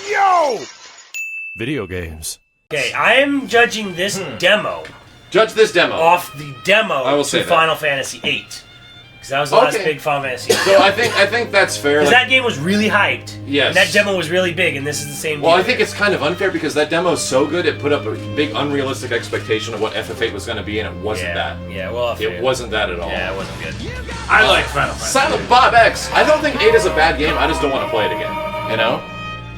Yo! Video games. Okay, I'm judging this demo Judge this demo. off the demo I will say to that. Final Fantasy VIII. Because that was the last big Final Fantasy. So I think that's fair. Because Like, that game was really hyped. Yes. And that demo was really big, and this is the same well, deal. I think it's kind of unfair because that demo is so good, it put up a big unrealistic expectation of what FF8 was going to be, and it wasn't that. Yeah, well, It wasn't that at all. Yeah, it wasn't good. I like Final Fantasy. Silent Bob X. I don't think 8 is a bad game. I just don't want to play it again. You know?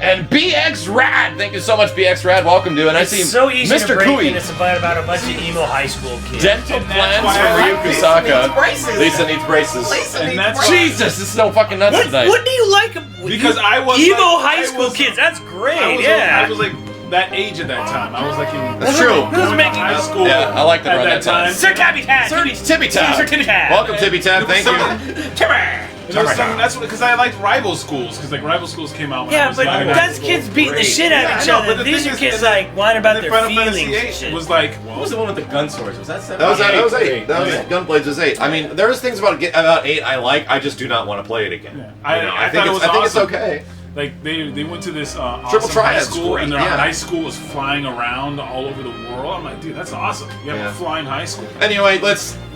And BX Rad. Thank you so much, BX Rad. Welcome to it. I see It's so easy Mr. to break Kui. in. It's about a bunch of emo high school kids. Dental plans why from I Ryu like Kusaka. Lisa needs braces. And that's why- Jesus, this is so fucking nuts tonight. What do you like? Because I was emo like- high I school was- kids. That's great. I was like that age at that time. I was like in That's true. Who's making high school. Yeah, I like that at around that that time. time. Sir Tabby Tab. Tippy Tab. Sir Tippy Tab. Welcome, Tippy Tab. Thank you. That's because I liked rival schools because like rival schools came out. When I Yeah, was but young. that's kids beating the shit out of each I know, other. but the These thing are is- kids and then- like whining about and their then Final feelings Fantasy and VIII shit. was like, What was the one with the gun swords? Was that 7? That was 8. That was Yeah. Gunblades was 8. I mean, there's things about 8 I like. I just do not want to play it again. Yeah. You know, I think thought it it's, was I think it's awesome. okay. Like they went to this Triple awesome high Triad's school, great, and their yeah. high school was flying around all over the world. I'm like, dude, that's awesome. You have Yeah. a flying high school. Anyway,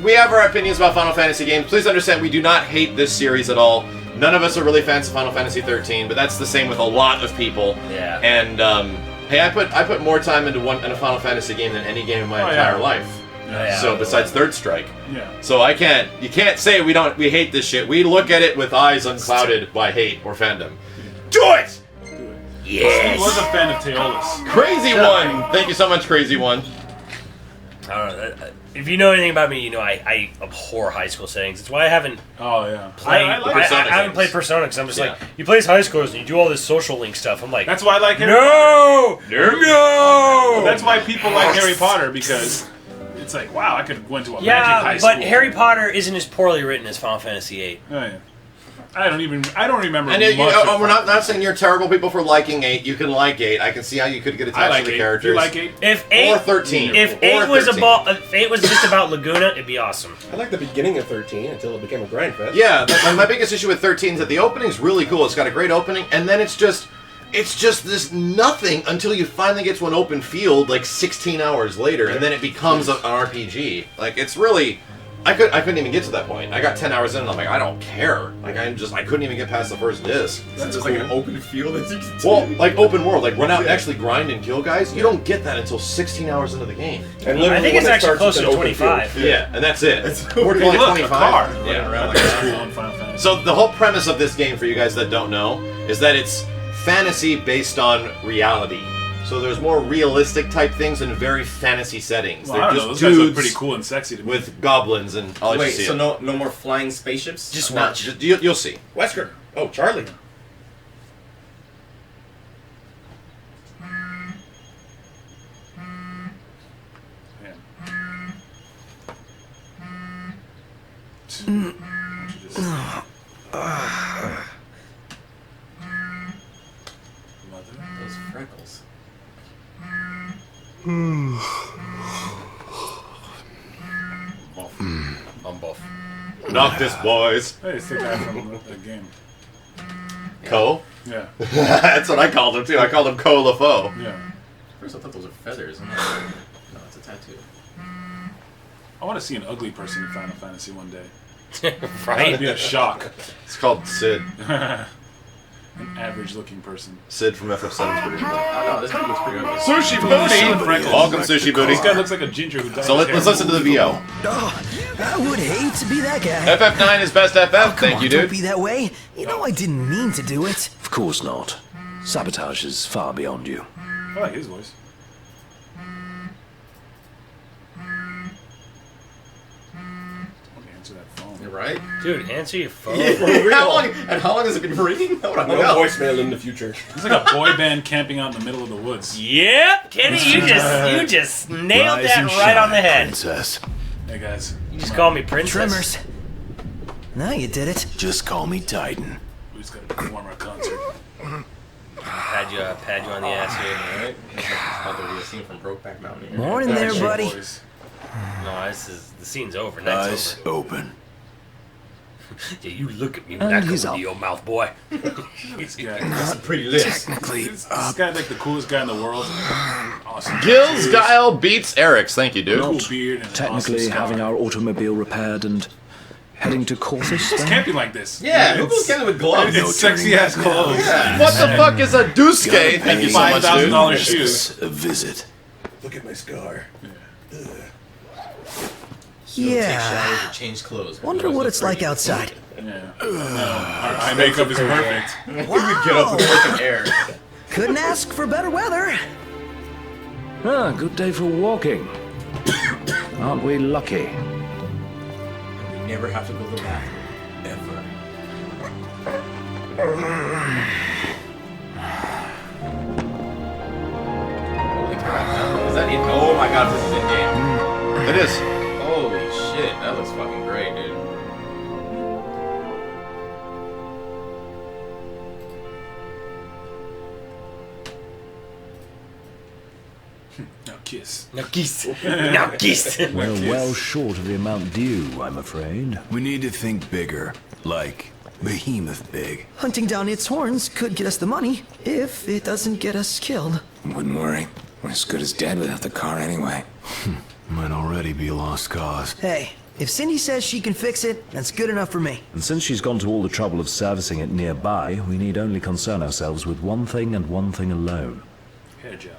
we have our opinions about Final Fantasy games. Please understand, we do not hate this series at all. None of us are really fans of Final Fantasy 13, but that's the same with a lot of people. Yeah. And hey, I put more time into a Final Fantasy game than any game in my entire life. Yeah. So besides Third Strike. Yeah. So you can't say we hate this shit. We look at it with eyes unclouded by hate or fandom. Do it! I was a fan of Teolis. Crazy One! Thank you so much, Crazy One. I don't know. If you know anything about me, you know I abhor high school settings. It's why I haven't Oh yeah. played. I like I Persona haven't games. played Persona because I'm just Yeah. like, you play as high schoolers and you do all this social link stuff. I'm like, That's why I like Harry no, Nope. no. That's why people like Harry Potter because it's like, wow, I could go into a magic Yeah, high school. but Harry Potter isn't as poorly written as Final Fantasy VIII. Oh, yeah. I don't remember. And much of we're not saying you're terrible people for liking 8. You can like 8. I can see how you could get I attached like to the 8. characters. You like 8? If 8, Or 13. if Or 8 was 13. if 8 was just about Laguna, it'd be awesome. I like the beginning of 13 until it became a grind fest. Yeah, my biggest issue with 13 is that the opening's really cool. It's got a great opening, and then it's just this nothing until you finally get to an open field like 16 hours later, and then it becomes an RPG. Like, it's really... I couldn't even get to that point. I got 10 hours in and I'm like, I don't care. Like, I couldn't even get past the first disc. That's just like an open field that you can Well, like open world, like run out and actually grind and kill guys, you don't get that until 16 hours into the game. And I think when it's it actually starts, closer it's to an open 25. field. Yeah, and that's it. It's We're okay. playing Look, 25. a car. Yeah. Running around like a school in Final Fantasy. So the whole premise of this game, for you guys that don't know, is that it's fantasy based on reality. So there's more realistic type things in very fantasy settings. Well, I They're don't know. just Those guys look dudes pretty cool and sexy to me. with goblins and I'll let you Wait, see so it. no more flying spaceships? Just No, watch. you'll see. Wesker. Oh, Charlie. Those freckles. I'm buff. Knock this, boys. Hey, it's the guy from the game. Ko? Yeah. That's what I called him too. I called him Ko LaFoe. Yeah. First I thought those were feathers. I'm like, no, it's a tattoo. I want to see an ugly person in Final Fantasy one day. That'd Right? be a shock. It's called Sid. An average-looking person. Sid from FF7's pretty good. I don't know, this dude looks pretty ugly. Sushi Freckles. Welcome, Sushi Booty. This guy looks like a ginger who died. So let's listen to the VO. Oh, I would hate to be that guy. FF9 is best FF. Come Thank on, you, don't dude. be that way. You know I didn't mean to do it. Of course not. Sabotage is far beyond you. I like his voice. Don't answer that phone. You're right. Dude, answer your phone. How long has it been ringing? Hold on, No voicemail in the future. It's like a boy band camping out in the middle of the woods. Yep, Kenny, you just nailed Rise that and right on the shine, head. Princess. Hey guys. You just call me princess. Tremors. Now you did it. Just call me Titan. We just gotta perform our concert. Pad you on the ass here. Alright. It's about to be a scene from Brokeback Mountain here. Morning there, Backstreet buddy. Boys. No, the scene's over. Night's Eyes over. open. Yeah, you look at me And when I come he's into up. your mouth, boy. This guy. Not pretty lit. technically This guy like the coolest guy in the world. Awesome. Gills Guile beats Eric's. Thank you, dude. Cool beard and an technically awesome having scar. our automobile repaired and heading to Corpus. It's then? camping like this. Yeah, who it's, goes camping with gloves? it's sexy ass clothes. What the fuck is a Duscae? Thank you so much, dude. $5,000 shoes. A visit. Look at my scar. Take Yeah. showers and change clothes. Wonder what it's like outside. Yeah. Our eye makeup is perfect. We would get up and work in air. Couldn't ask for better weather. Ah, good day for walking. Aren't we lucky? We never have to go to the bathroom. Ever. Holy crap. Is that it? Oh my god, this is in game. It is. Holy shit, that looks fucking great, dude. Now kiss. Now geese. Now geese. We're well short of the amount due, I'm afraid. We need to think bigger, like behemoth big. Hunting down its horns could get us the money, if it doesn't get us killed. Wouldn't worry. We're as good as dead without the car anyway. Might already be a lost cause. Hey, if Cindy says she can fix it, that's good enough for me. And since she's gone to all the trouble of servicing it nearby, we need only concern ourselves with one thing and one thing alone. Hair gel.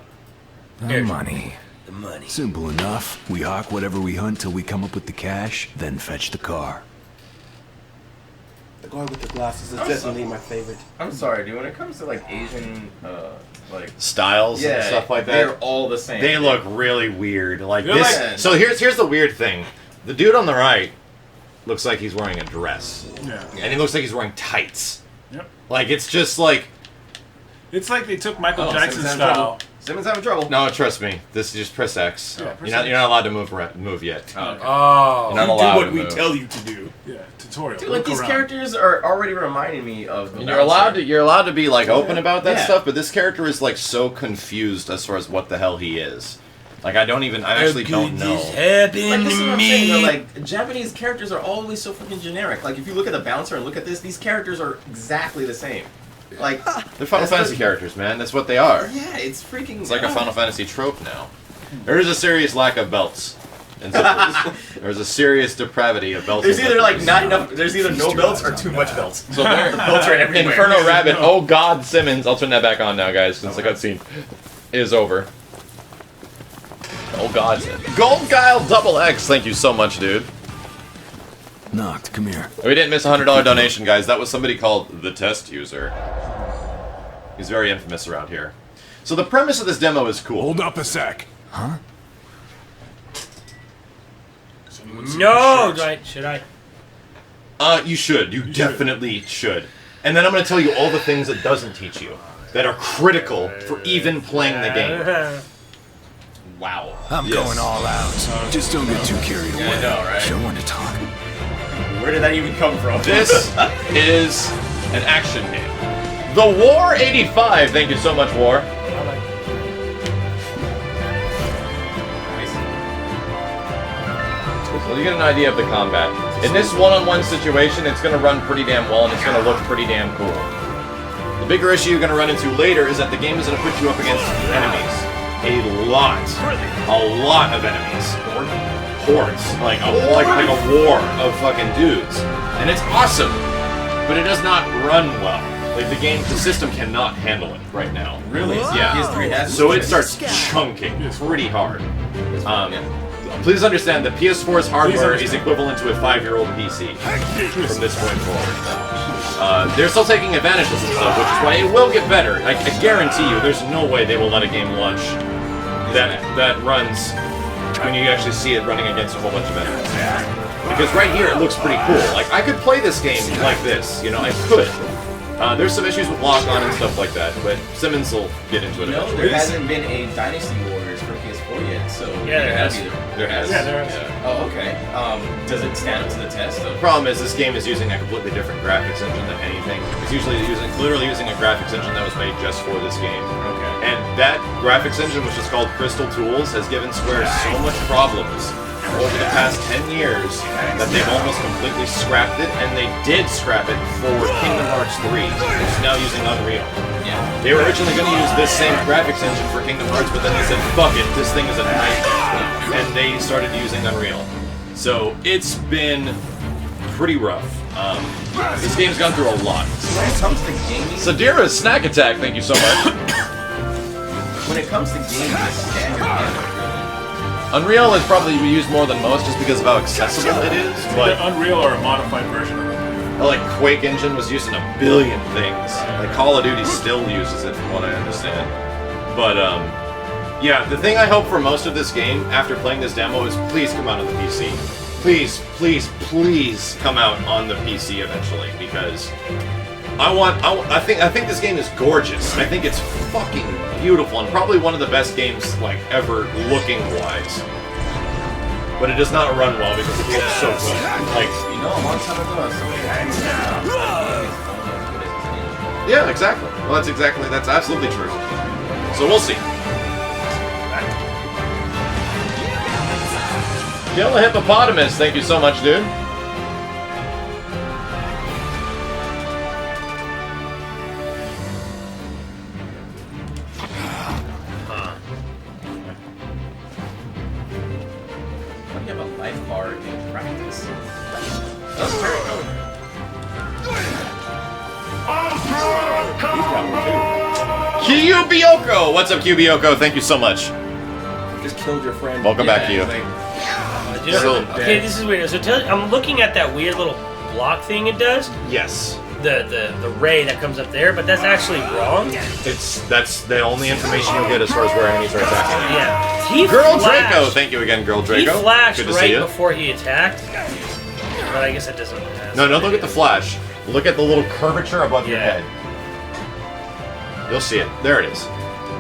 The money. The money. Simple enough. We hawk whatever we hunt till we come up with the cash, then fetch the car. The guy with the glasses is definitely my favorite. I'm sorry, dude. When it comes to like Asian, like Styles and stuff like they're that. all the same. They look really weird. Like They're this. like- So here's the weird thing. The dude on the right looks like he's wearing a dress, Yeah. and he looks like he's wearing tights. Yep. Like it's just like It's like they took Michael Oh, Jackson's Simmons having style. trouble. Simmons having trouble. no, trust me. This is just press X. Yeah, press you're X. not allowed to move yet. Oh, okay. Oh. You're not allowed to we move. tell you to do. Yeah, tutorial. Dude, like Look these around. characters are already reminding me of. The You're allowed to be like open about that Yeah. stuff, but this character is like so confused as far as what the hell he is. Like I actually don't know. This happened Like, this is to what I'm saying, me. though, like, Japanese characters are always so freaking generic. Like, if you look at the bouncer and look at this, these characters are exactly the same. Like, They're Final that's Fantasy what- characters, man. That's what they are. Yeah, it's freaking. It's like a Final Fantasy trope now. There is a serious lack of belts in zippers. There's a serious depravity of belts. There's and either like zippers. not enough. There's either no belts or too much belts. So there, Belts are everywhere. Inferno Rabbit. Oh God, Simmons. I'll turn that back on now, guys, since the cutscene is over. Oh God, Gold Guile Double X. Thank you so much, dude. Knocked, come here. We didn't miss a $100 donation, guys. That was somebody called the Test User. He's very infamous around here. So the premise of this demo is cool. Hold up a sec. Huh? No, right? Should I? You should. You definitely should. And then I'm going to tell you all the things it doesn't teach you that are critical for even playing the game. Wow. I'm Yes. going all out. Just don't get too carried away. I know, right? Show when to talk. Where did that even come from? This is an action game. The War 85. Thank you so much, War. So you get an idea of the combat. In this one-on-one situation, it's going to run pretty damn well, and it's going to look pretty damn cool. The bigger issue you're going to run into later is that the game is going to put you up against enemies. A lot of enemies. Hordes. Like a war of fucking dudes. And it's awesome, but it does not run well. Like the system cannot handle it right now. Really? Yeah. PS3 has So it this. starts chunking pretty hard. Please understand that PS4's hardware is equivalent to a 5-year-old PC from this point forward. They're still taking advantage of some stuff, which is why it will get better. I guarantee you, there's no way they will let a game launch that runs when you actually see it running against a whole bunch of enemies. Because right here, it looks pretty cool. Like, I could play this game like this, you know, I could. There's some issues with lock-on and stuff like that, but Simmons will get into it No, eventually. there hasn't been a Dynasty Warriors for PS4 yet, so Yeah, there has. There has. Yeah, there is. Oh, okay. Does it stand up to the test? The problem is this game is using a completely different graphics engine than anything. It's literally using a graphics engine that was made just for this game. Okay. And that graphics engine, which is called Crystal Tools, has given Square so much problems over the past 10 years that they've almost completely scrapped it, and they did scrap it for Kingdom Hearts 3, which is now using Unreal. Yeah. They were originally going to use this same graphics engine for Kingdom Hearts, but then they said, fuck it, this thing is a nightmare, and they started using Unreal. So it's been pretty rough. This game's gone through a lot. When it comes to gaming, Sadira's Snack Attack, thank you so much. when it comes to gaming, the standard game, Unreal is probably used more than most just because of how accessible it is, but The Unreal or a modified version of it. like Quake Engine was used in a billion things. Like Call of Duty still uses it from what I understand. But yeah, the thing I hope for most of this game after playing this demo is please come out on the PC. Please, please, please come out on the PC eventually because I think this game is gorgeous. I think it's fucking beautiful and probably one of the best games like ever looking wise. But it does not run well because it looks so good. Like, you know, a long time ago, somebody yeah, exactly. Well, that's absolutely true. So we'll see. Kill a hippopotamus, thank you so much, dude. Why do you have a life bar in practice? That's very cool. Kyu Bioko! What's up, Kyu Bioko? Thank you so much. Just killed your friend. Welcome back, Kyu. You know, So- okay, this is weird. So I'm looking at that weird little block thing it does. Yes. The ray that comes up there, but that's actually wrong. That's the only information you'll get as far as where enemies are attacking. Yeah. He Girl flashed, Draco, thank you again, Girl Draco. He flashed Good to see right you. before he attacked. But I guess it doesn't. No, don't look at the flash. Look at the little curvature above your Yeah. head. You'll see it. There it is.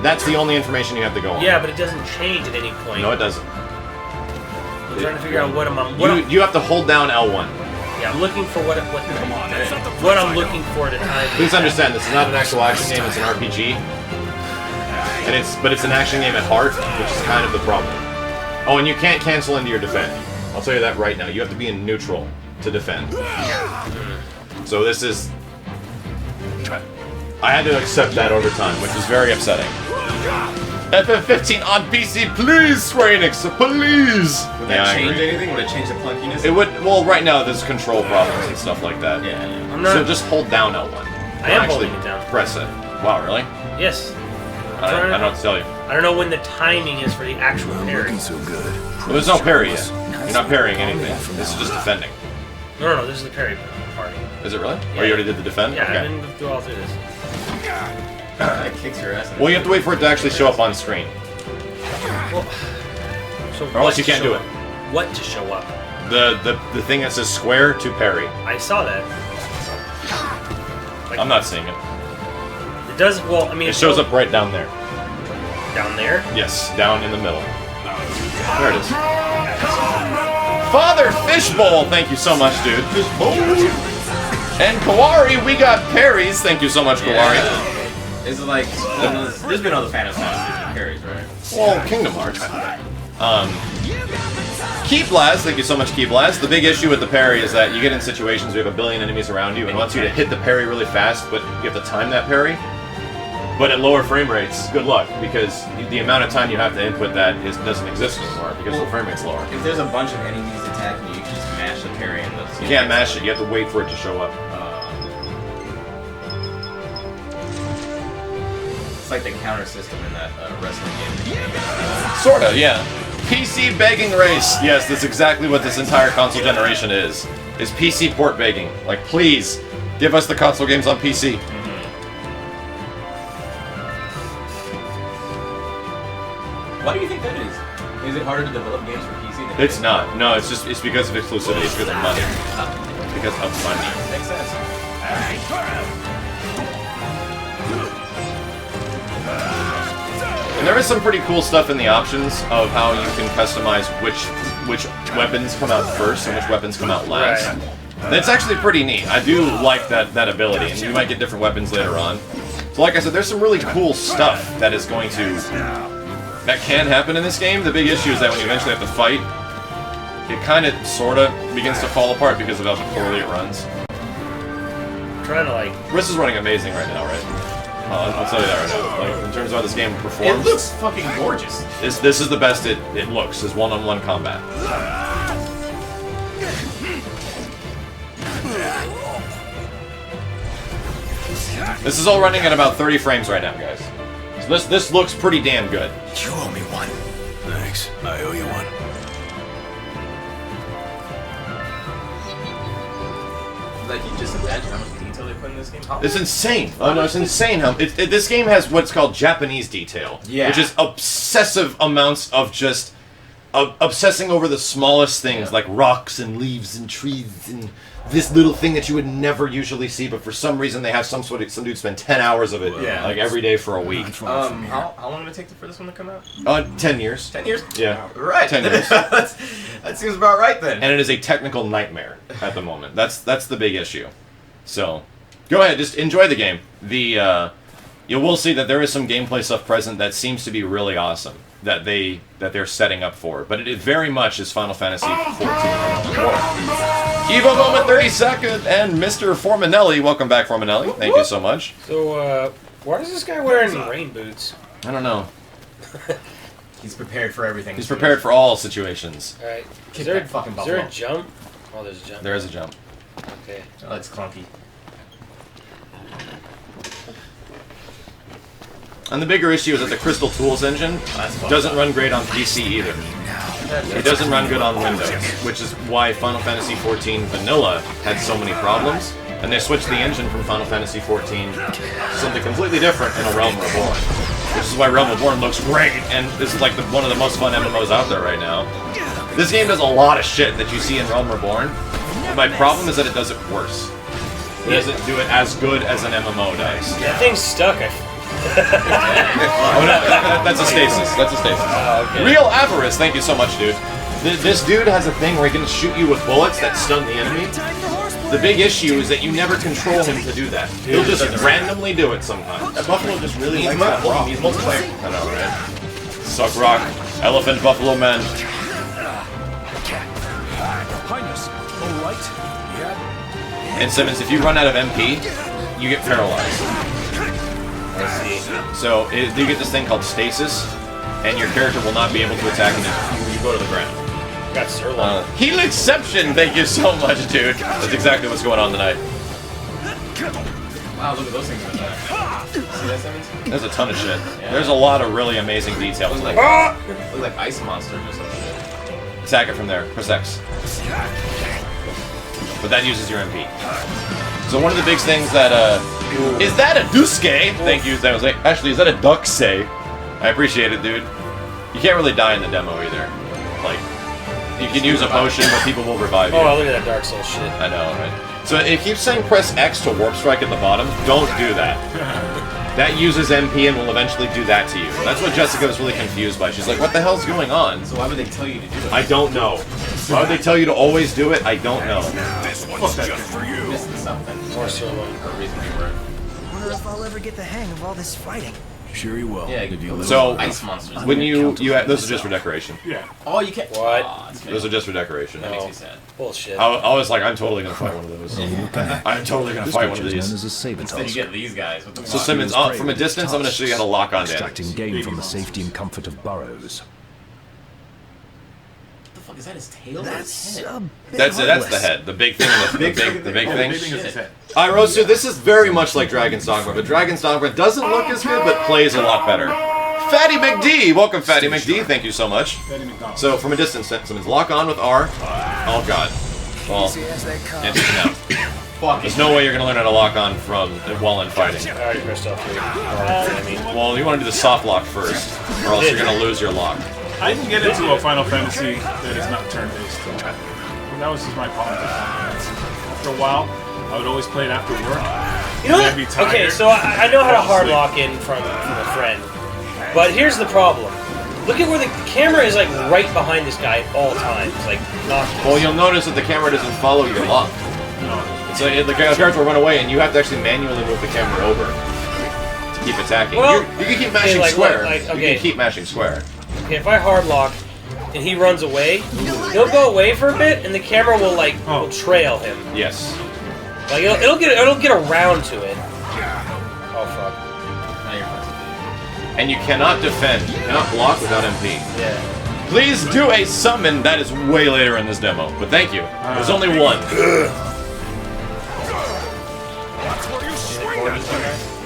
That's the only information you have to go on. Yeah, but it doesn't change at any point. No, it doesn't. I'm trying to figure out what I'm. You have to hold down L1. Yeah, I'm looking for what I'm looking for at a time. Please understand, this is not an actual action game, it's an RPG. But it's an action game at heart, which is kind of the problem. Oh, and you can't cancel into your defend. I'll tell you that right now. You have to be in neutral to defend. So this is... I had to accept that over time, which is very upsetting. FF15 on PC, please, Square Enix, please! Would that change anything? Would it change the clunkiness? It would. Well, right now there's control problems and stuff like that. Yeah, yeah. I'm not. So just hold down L1. I am Don't holding it down. Press it. Wow, really? Yes. I don't know what to tell you. I don't know when the timing is for the actual parry. Looking so good. Well, there's no parry yet. You're not parrying anything. This is just defending. No, this is the parry part. Is it really? Yeah. Or you already did the defend? Yeah, Okay. I've been through all through this. That kicks your ass. Well, you have to wait for it to actually show up on screen. Well, so Or else you can't do it. What to show up? The thing that says square to parry. I saw that. Like, I'm not seeing it. It does. Well, I mean, It shows up right down there. down there. Yes, down in the middle. There it is. Father Fishbowl, thank you so much, dude. Fishbowl. And Kawari, we got parries. Thank you so much, Kawari. Is it like there's been other Final Fantasy parries, right? Well, Kingdom Hearts. Key Blast, thank you so much, Key Blast. The big issue with the parry is that you get in situations where you have a billion enemies around you, and it wants you to hit the parry really fast, but you have to time that parry. But at lower frame rates, good luck, because the amount of time you have to input that doesn't exist anymore, because the frame rate's lower. If there's a bunch of enemies attacking you, you can just mash the parry and those. You can't mash it, you have to wait for it to show up. It's like the counter system in that wrestling game. Sorta, yeah. PC begging race. Yes, that's exactly what this entire console generation is PC port begging. Like, please, give us the console games on PC. Why do you think that is? Is it harder to develop games for PC than It's not. No, it's because of exclusivity. It's because of money. It's because of money. Makes sense. And there is some pretty cool stuff in the options of how you can customize which weapons come out first and which weapons come out last. Right. That's actually pretty neat. I do like that ability, and you might get different weapons later on. So like I said, there's some really cool stuff that can happen in this game. The big issue is that when you eventually have to fight, it kind of, sort of begins to fall apart because of how poorly it runs. I'm trying to like. Riss is running amazing right now, right? I'll tell you that right now. Like, in terms of how this game It performs, looks fucking gorgeous. this is the best it looks, is one-on-one combat. This is all running at about 30 frames right now, guys. So this looks pretty damn good. You owe me one. Thanks. I owe you one. Like, you just imagine how much detail they put in this game. It's insane. Oh no, it's insane how this game has what's called Japanese detail, Yeah. which is obsessive amounts of just obsessing over the smallest things, like rocks and leaves and trees and this little thing that you would never usually see, but for some reason they have some dude spend 10 hours of it, like every day for a week. How long did it take for this one to come out? 10 years. 10 years? Yeah. Right. 10 years. That seems about right then. And it is a technical nightmare at the moment. That's the big issue. So, go ahead, just enjoy the game. You will see that there is some gameplay stuff present that seems to be really awesome that they're setting up for. But it very much is Final Fantasy XIV. Evo Moment 32nd and Mr. Formanelli. Welcome back, Formanelli. Thank you so much. So, why is this guy wearing rain boots? I don't know. He's prepared for everything. He's prepared for all situations. Alright. Kick Is there that fucking is there a buffalo. jump? Oh, there's a jump. There is a jump. Okay. Oh, that's clunky. And the bigger issue is that the Crystal Tools engine doesn't run great on PC either. It doesn't run good on Windows, which is why Final Fantasy XIV Vanilla had so many problems. And they switched the engine from Final Fantasy XIV to something completely different in A Realm Reborn. Which is why Realm Reborn looks great, and this is like one of the most fun MMOs out there right now. This game does a lot of shit that you see in Realm Reborn. My problem is that it does it worse. It doesn't do it as good as an MMO does. That thing's stuck. Oh, no, that's a stasis. That's a stasis. Oh, okay. Real Avarice, thank you so much, dude. This dude has a thing where he can shoot you with bullets that stun the enemy. The big issue is that you never control him to do that. He'll just randomly do it sometimes. That buffalo just really likes that rock. He's multiplayer. I know, right? Suck rock. Elephant Buffalo Man. Highness, all right? Yeah. And Simmons, if you run out of MP, you get paralyzed. I see. So you get this thing called stasis, and your character will not be able to attack until you go to the ground. Got Sirloin. Healexception, thank you so much, dude. That's exactly what's going on tonight. Wow, look at those things in the back. See that, Simmons? There's a ton of shit. There's a lot of really amazing details. Look Like, like ice monsters or some shit. attack it from there. Press X. But that uses your MP. So one of the big things that, is that a Duscae? Thank you, that was like, actually, is that a Duscae? I appreciate it, dude. You can't really die in the demo either. Like, you can use a potion, but people will revive you. Oh, look at that Dark Souls shit. I know, right? So it keeps saying press X to warp strike at the bottom. Don't do that. That uses MP and will eventually do that to you. That's what Jessica was really confused by. She's like, what the hell's going on? So why would they tell you to do it? I don't know. Why would they tell you to always do it? I don't know. This one's just for you. Missing something. More Sirloin. Or reason you were. Wonder if I'll ever get the hang of all this fighting. Sure you will. Yeah, If you live So, ice monsters. when those are just for decoration. Yeah. Oh, you can't. What? Aw, that's Those are just for decoration. That makes me sad. Bullshit. I was like, I'm totally gonna fight one of those. I'm totally gonna This fight one creature of is known these. as a saber Instead, you tusk. get these guys. What the So fuck? Simmons, from a distance, I'm gonna show you how to lock on to extracting enemies. game from the safety and comfort of burrows. What the fuck is that? His tail? That's His head? a bit That's it. That's the heartless. head. The big thing. The big thing. big The thing. big thing is his head. Irosu, this is very much like Dragon's Dogma, but Dragon's Dogma doesn't look as good, but plays a lot better. Fatty McD! Welcome, Fatty McD. Thank you so much. Eddie McDonald. So, from a distance, Simmons, lock on with R. Oh, God. Well, no. Fuck. There's no way you're going to learn how to lock on while in fighting. I already pressed L3. I mean, Well, you want to do the soft lock first, or else you're going to lose your lock. I can get into a Final Fantasy that is not turn-based. That was just my problem with Final Fantasy. After a while, I would always play it after work. you know I'd be what? tired. Okay, so I know how to hard Sleep. lock in from a friend. But here's the problem. Look at where the camera is, like, right behind this guy at all times. Like, not... Well, you'll notice that the camera doesn't follow your lock. So the character will run away, and you have to actually manually move the camera over to keep attacking. Well, you can keep mashing like, square. like, You okay. can keep mashing square. Okay, if I hard lock and he runs away, he'll go away for a bit, and the camera will like will trail him. Yes. Like it'll get around to it. Oh fuck. Now you're fine. And you cannot defend. You cannot block without MP. Yeah. Please do a summon. That is way later in this demo, but thank you. There's only one.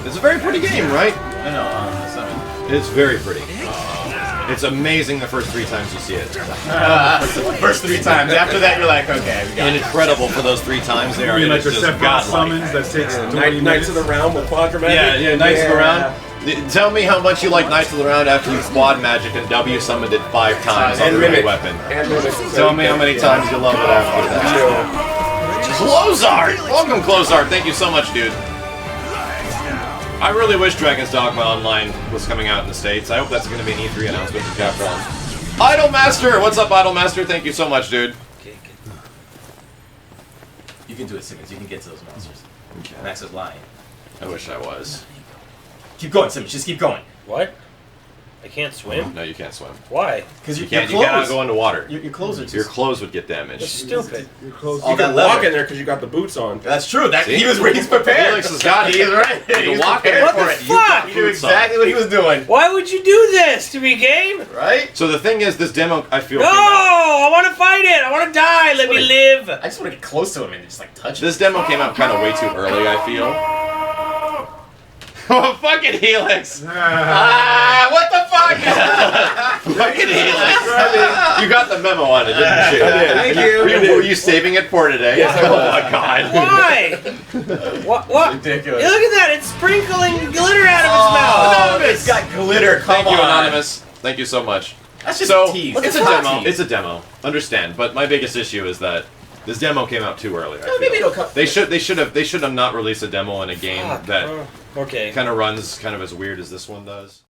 It's a very pretty game, right? No, summon. It's very pretty. It's amazing the first 3 times you see it. First 3 times. After that, you're like, okay, we got And it. incredible for those 3 times there. You mean It like is the just Sephiroth godlike. summons that takes 20 Knights minutes? of the Round with Quadra Magic. Yeah, Knights of the Round. Tell me how much you like Knights of the Round after you quad magic and W summoned it 5 times on And the Mimic. weapon. And Mimic. Tell me how many times you love it after that. Clozart! Welcome, Clozart. Thank you so much, dude. I really wish Dragon's Dogma Online was coming out in the States. I hope that's going to be an E3 announcement for Capcom. Idolmaster! What's up, Idolmaster? Thank you so much, dude. You can do it, Simmons. You can get to those monsters. Okay. Max is lying. I wish I was. Keep going, Simmons. Just keep going. What? I can't swim? No, you can't swim. Why? Because You cannot go into water. Your clothes are Your clothes would get damaged. That's stupid. You All can that walk leather. in there because you got the boots on. That's true. That See? he's prepared. Felix has got it. He's right. You can He's walk in prepared there. for What it. the You fuck? knew exactly what he was doing. Why would you do this to me, game? Right? So the thing is, this demo, I feel... No! I want to fight it! I want to die! Let me live! I just want to get close to him and just like touch him. This demo came out kind of way too early, I feel. Oh, fucking Helix! What the fuck? Fucking Helix! You got the memo on it, didn't you? Thank you. Were you saving it for today? Yes, I Oh was. my god. Why? What? Ridiculous. Yeah, look at that! It's sprinkling glitter out of Oh, its mouth! it's got glitter. Thank Come you, on. Anonymous. Thank you so much. That's just So, a tease. it's a What the demo. fuck? It's a demo. Understand, but my biggest issue is that this demo came out too early. I No, maybe feel. it'll come. They should have not released a demo in a game that Okay. kind of runs kind of as weird as this one does.